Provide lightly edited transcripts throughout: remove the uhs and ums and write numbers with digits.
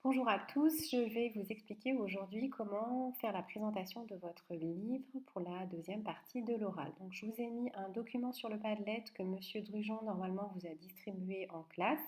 Bonjour à tous, je vais vous expliquer aujourd'hui comment faire la présentation de votre livre pour la deuxième partie de l'oral. Donc je vous ai mis un document sur le Padlet que Monsieur Drujon normalement vous a distribué en classe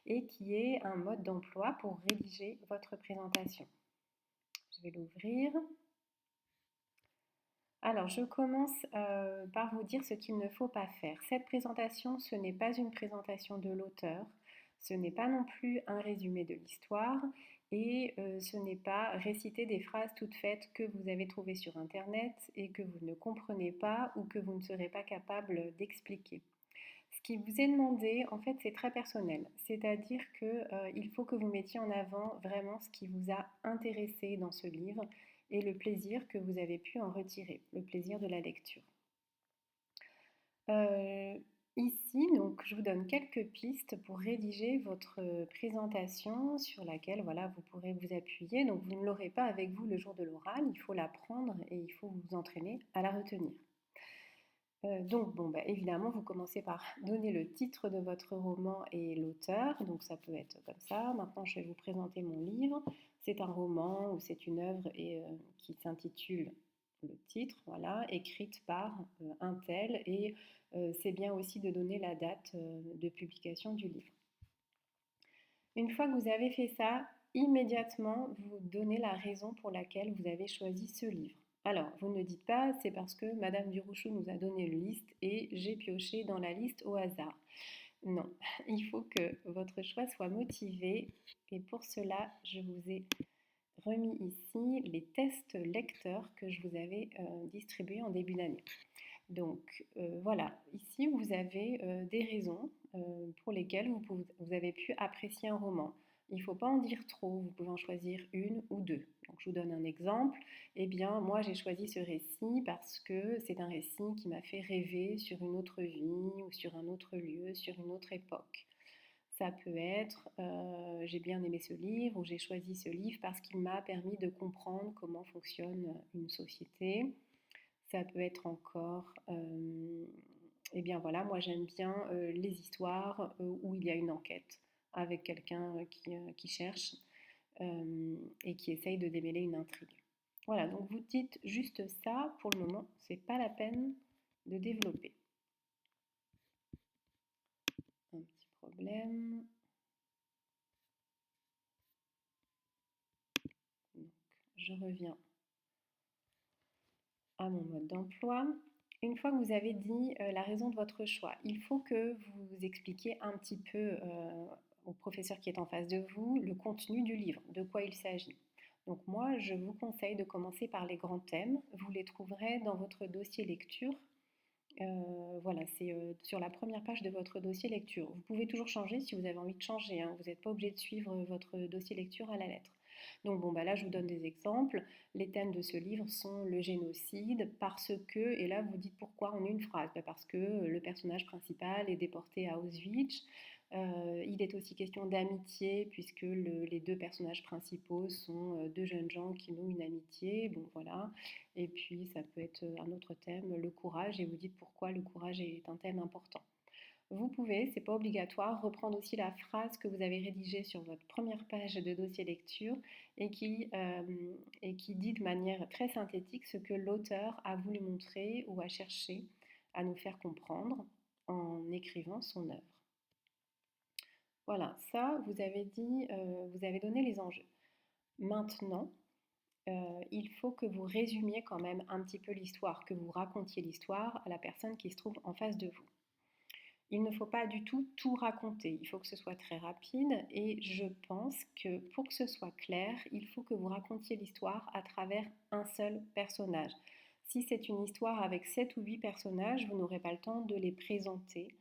et qui est un mode d'emploi pour rédiger votre présentation. Je vais l'ouvrir. Alors je commence par vous dire ce qu'il ne faut pas faire. Cette présentation, ce n'est pas une présentation de l'auteur, ce n'est pas non plus un résumé de l'histoire et ce n'est pas réciter des phrases toutes faites que vous avez trouvées sur Internet et que vous ne comprenez pas ou que vous ne serez pas capable d'expliquer. Ce qui vous est demandé, en fait, c'est très personnel. C'est-à-dire qu'il faut que vous mettiez en avant vraiment ce qui vous a intéressé dans ce livre et le plaisir que vous avez pu en retirer, le plaisir de la lecture. Euh, Ici, donc, je vous donne quelques pistes pour rédiger votre présentation sur laquelle voilà, vous pourrez vous appuyer. Donc, vous ne l'aurez pas avec vous le jour de l'oral, il faut la prendre et il faut vous entraîner à la retenir. Évidemment, vous commencez par donner le titre de votre roman et l'auteur. Donc, ça peut être comme ça. Maintenant, je vais vous présenter mon livre. C'est un roman ou c'est une œuvre qui s'intitule le titre, voilà, écrite par un tel. Et c'est bien aussi de donner la date de publication du livre. Une fois que vous avez fait ça, immédiatement, vous donnez la raison pour laquelle vous avez choisi ce livre. Alors, vous ne dites pas, c'est parce que Madame Durouchou nous a donné une liste et j'ai pioché dans la liste au hasard. Non, il faut que votre choix soit motivé et pour cela, je vous ai remis ici les tests lecteurs que je vous avais distribués en début d'année. Donc voilà, ici vous avez des raisons pour lesquelles vous avez pu apprécier un roman. Il ne faut pas en dire trop, vous pouvez en choisir une ou deux. Donc je vous donne un exemple. Eh bien, moi j'ai choisi ce récit parce que c'est un récit qui m'a fait rêver sur une autre vie ou sur un autre lieu, sur une autre époque. Ça peut être j'ai bien aimé ce livre ou j'ai choisi ce livre parce qu'il m'a permis de comprendre comment fonctionne une société. Ça peut être encore, eh bien voilà, moi j'aime bien les histoires où il y a une enquête avec quelqu'un qui cherche et qui essaye de démêler une intrigue. Voilà, donc vous dites juste ça pour le moment, c'est pas la peine de développer. Un petit problème. Donc, je reviens à mon mode d'emploi. Une fois que vous avez dit la raison de votre choix, il faut que vous expliquiez un petit peu au professeur qui est en face de vous le contenu du livre, de quoi il s'agit. Donc moi, je vous conseille de commencer par les grands thèmes. Vous les trouverez dans votre dossier lecture. Voilà, c'est sur la première page de votre dossier lecture. Vous pouvez toujours changer si vous avez envie de changer, hein. Vous n'êtes pas obligé de suivre votre dossier lecture à la lettre. Donc bon, bah là, je vous donne des exemples. Les thèmes de ce livre sont le génocide, parce que, et là, vous dites pourquoi en une phrase. Bah, parce que le personnage principal est déporté à Auschwitz. Il est aussi question d'amitié, puisque les deux personnages principaux sont deux jeunes gens qui nouent une amitié. Bon, voilà. Et puis, ça peut être un autre thème, le courage, et vous dites pourquoi le courage est un thème important. Vous pouvez, c'est pas obligatoire, reprendre aussi la phrase que vous avez rédigée sur votre première page de dossier lecture et qui dit de manière très synthétique ce que l'auteur a voulu montrer ou a cherché à nous faire comprendre en écrivant son œuvre. Voilà, ça, vous avez dit, vous avez donné les enjeux. Maintenant, il faut que vous résumiez quand même un petit peu l'histoire, que vous racontiez l'histoire à la personne qui se trouve en face de vous. Il ne faut pas du tout raconter, il faut que ce soit très rapide et je pense que pour que ce soit clair, il faut que vous racontiez l'histoire à travers un seul personnage. Si c'est une histoire avec 7 ou 8 personnages, vous n'aurez pas le temps de les présenter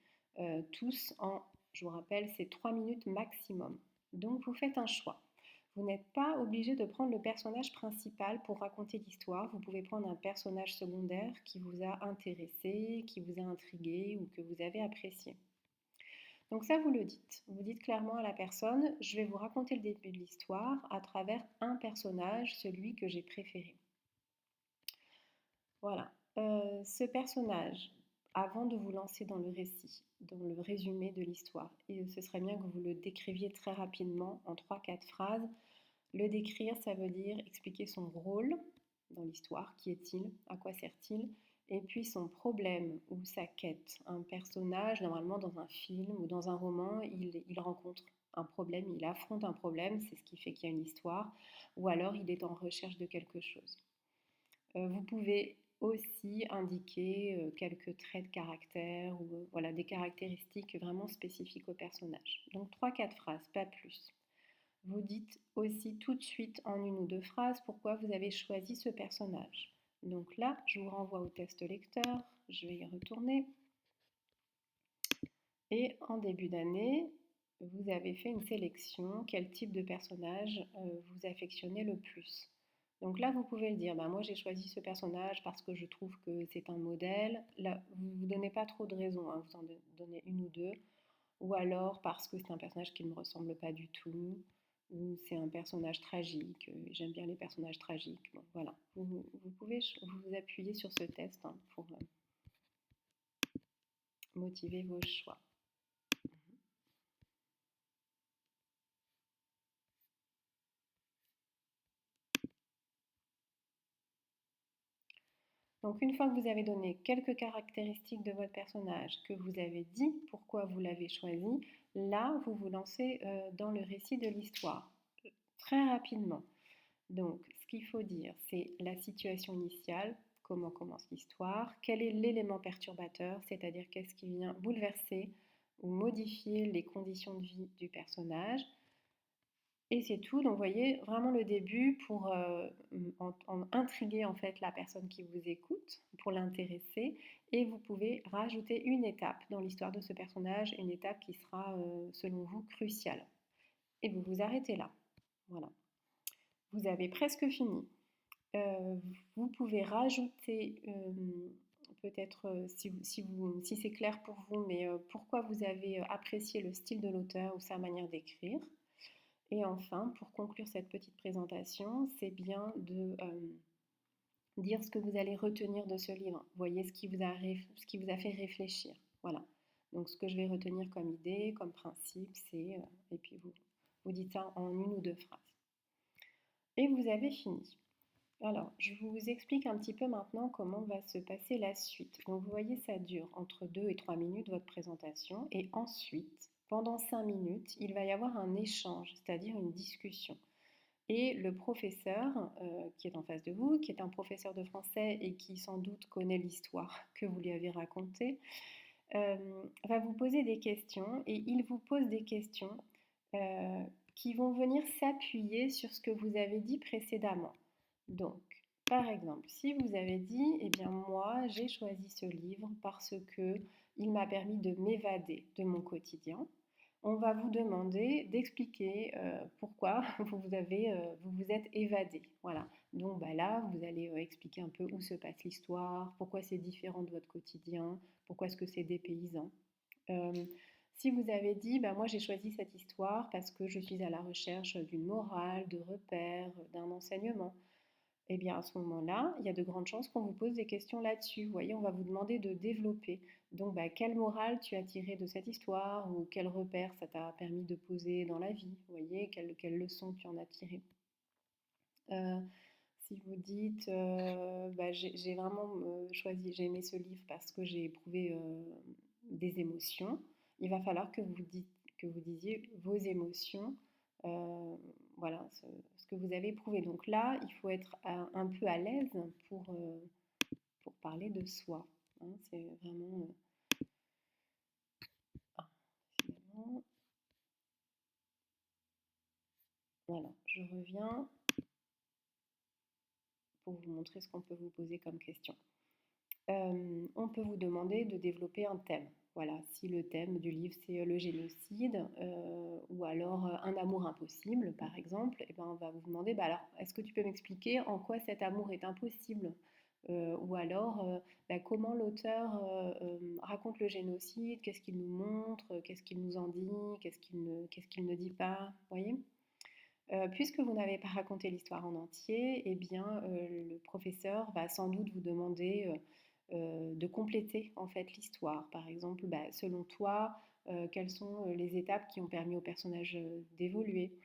tous en, je vous rappelle, c'est 3 minutes maximum. Donc vous faites un choix. Vous n'êtes pas obligé de prendre le personnage principal pour raconter l'histoire. Vous pouvez prendre un personnage secondaire qui vous a intéressé, qui vous a intrigué ou que vous avez apprécié. Donc ça, vous le dites. Vous dites clairement à la personne, je vais vous raconter le début de l'histoire à travers un personnage, celui que j'ai préféré. Voilà. Ce personnage, avant de vous lancer dans le récit, dans le résumé de l'histoire, et ce serait bien que vous le décriviez très rapidement en 3-4 phrases, Le décrire, ça veut dire expliquer son rôle dans l'histoire, qui est-il, à quoi sert-il, et puis son problème ou sa quête. Un personnage, normalement dans un film ou dans un roman, il rencontre un problème, il affronte un problème, c'est ce qui fait qu'il y a une histoire, ou alors il est en recherche de quelque chose. Vous pouvez aussi indiquer quelques traits de caractère ou voilà, des caractéristiques vraiment spécifiques au personnage. Donc 3-4 phrases, pas plus. Vous dites aussi tout de suite en une ou deux phrases pourquoi vous avez choisi ce personnage. Donc là, je vous renvoie au test lecteur, je vais y retourner. Et en début d'année, vous avez fait une sélection, quel type de personnage vous affectionnez le plus. Donc là, vous pouvez le dire, bah, moi j'ai choisi ce personnage parce que je trouve que c'est un modèle. Là, vous ne vous donnez pas trop de raisons, hein, vous en donnez une ou deux. Ou alors parce que c'est un personnage qui ne me ressemble pas du tout, ou c'est un personnage tragique, j'aime bien les personnages tragiques. Bon, voilà, vous pouvez vous appuyer sur ce test hein, pour motiver vos choix. Donc une fois que vous avez donné quelques caractéristiques de votre personnage, que vous avez dit pourquoi vous l'avez choisi, là vous vous lancez dans le récit de l'histoire très rapidement. Donc ce qu'il faut dire, c'est la situation initiale, comment commence l'histoire, quel est l'élément perturbateur, c'est-à-dire qu'est-ce qui vient bouleverser ou modifier les conditions de vie du personnage. Et c'est tout. Donc, vous voyez, vraiment le début pour intriguer en fait la personne qui vous écoute, pour l'intéresser. Et vous pouvez rajouter une étape dans l'histoire de ce personnage, une étape qui sera, selon vous, cruciale. Et vous vous arrêtez là. Voilà. Vous avez presque fini. Vous pouvez rajouter, peut-être, si c'est clair pour vous, mais pourquoi vous avez apprécié le style de l'auteur ou sa manière d'écrire. Et enfin, pour conclure cette petite présentation, c'est bien de dire ce que vous allez retenir de ce livre. Voyez ce qui vous a fait réfléchir. Voilà. Donc ce que je vais retenir comme idée, comme principe, c'est... et puis vous dites ça en une ou deux phrases. Et vous avez fini. Alors, je vous explique un petit peu maintenant comment va se passer la suite. Donc vous voyez, ça dure entre 2 et 3 minutes votre présentation. Et ensuite, pendant 5 minutes, il va y avoir un échange, c'est-à-dire une discussion. Et le professeur qui est en face de vous, qui est un professeur de français et qui sans doute connaît l'histoire que vous lui avez racontée, va vous poser des questions et il vous pose des questions euh, qui vont venir s'appuyer sur ce que vous avez dit précédemment. Donc, par exemple, si vous avez dit, eh bien moi, j'ai choisi ce livre parce que il m'a permis de m'évader de mon quotidien, on va vous demander d'expliquer pourquoi vous vous êtes évadé. Voilà. Donc bah là, vous allez expliquer un peu où se passe l'histoire, pourquoi c'est différent de votre quotidien, pourquoi est-ce que c'est dépaysant. Euh, si vous avez dit, bah, moi j'ai choisi cette histoire parce que je suis à la recherche d'une morale, de repères, d'un enseignement, eh bien à ce moment-là, il y a de grandes chances qu'on vous pose des questions là-dessus. Vous voyez, on va vous demander de développer. Donc, bah, quelle morale tu as tiré de cette histoire ou quel repère ça t'a permis de poser dans la vie. Vous voyez, quelle leçon tu en as tiré. Euh, si vous dites, bah, j'ai vraiment choisi, j'ai aimé ce livre parce que j'ai éprouvé des émotions, il va falloir que vous disiez vos émotions, euh, voilà, ce que vous avez éprouvé. Donc là, il faut être un peu à l'aise pour parler de soi. Hein, c'est vraiment... ah, finalement, voilà, je reviens pour vous montrer ce qu'on peut vous poser comme question. On peut vous demander de développer un thème. Voilà, si le thème du livre c'est le génocide ou alors un amour impossible, par exemple, et ben on va vous demander, bah alors, est-ce que tu peux m'expliquer en quoi cet amour est impossible. Ou alors, bah, comment l'auteur raconte le génocide, qu'est-ce qu'il nous montre, qu'est-ce qu'il nous en dit, qu'est-ce qu'il ne dit pas, voyez. Puisque vous n'avez pas raconté l'histoire en entier, eh bien, le professeur va sans doute vous demander de compléter en fait l'histoire. Par exemple, bah, selon toi, quelles sont les étapes qui ont permis au personnage d'évoluer?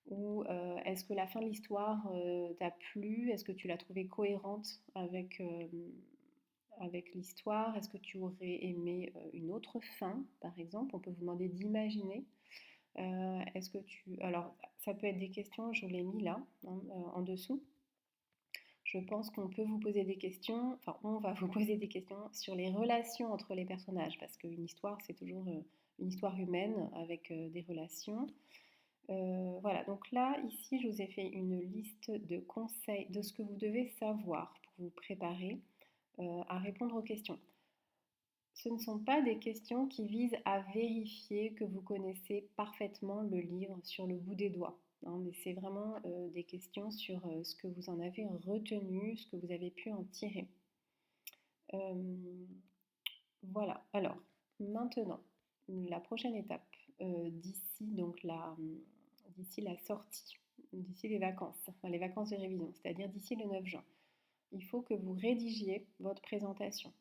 Ou est-ce que la fin de l'histoire t'a plu? Est-ce que tu l'as trouvée cohérente avec l'histoire? Est-ce que tu aurais aimé une autre fin, par exemple? On peut vous demander d'imaginer. Est-ce que tu... Alors, ça peut être des questions, je l'ai mis là, hein, en dessous. Je pense qu'on peut vous poser des questions, enfin, on va vous poser des questions sur les relations entre les personnages, parce qu'une histoire, c'est toujours une histoire humaine avec des relations. Voilà, donc là, ici, je vous ai fait une liste de conseils de ce que vous devez savoir pour vous préparer à répondre aux questions. Ce ne sont pas des questions qui visent à vérifier que vous connaissez parfaitement le livre sur le bout des doigts, hein, mais c'est vraiment des questions sur ce que vous en avez retenu, ce que vous avez pu en tirer. Voilà, alors maintenant, la prochaine étape, d'ici la sortie, d'ici les vacances, enfin, les vacances de révision, c'est-à-dire d'ici le 9 juin, il faut que vous rédigiez votre présentation.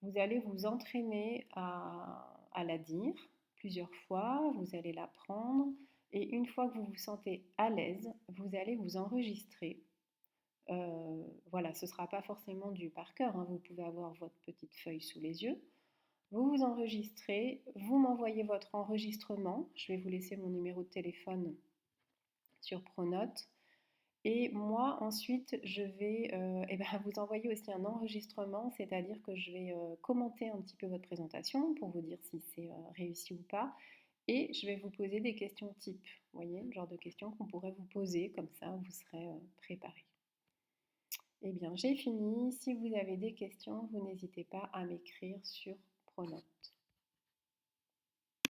Vous allez vous entraîner à la dire plusieurs fois, vous allez l'apprendre et une fois que vous vous sentez à l'aise, vous allez vous enregistrer. Voilà, ce ne sera pas forcément du par cœur, hein, vous pouvez avoir votre petite feuille sous les yeux. Vous vous enregistrez, vous m'envoyez votre enregistrement. Je vais vous laisser mon numéro de téléphone sur Pronote. Et moi, ensuite, je vais vous envoyer aussi un enregistrement, c'est-à-dire que je vais commenter un petit peu votre présentation pour vous dire si c'est réussi ou pas. Et je vais vous poser des questions types. Vous voyez, le genre de questions qu'on pourrait vous poser, comme ça, vous serez préparé. Eh bien, j'ai fini. Si vous avez des questions, vous n'hésitez pas à m'écrire sur Pronote.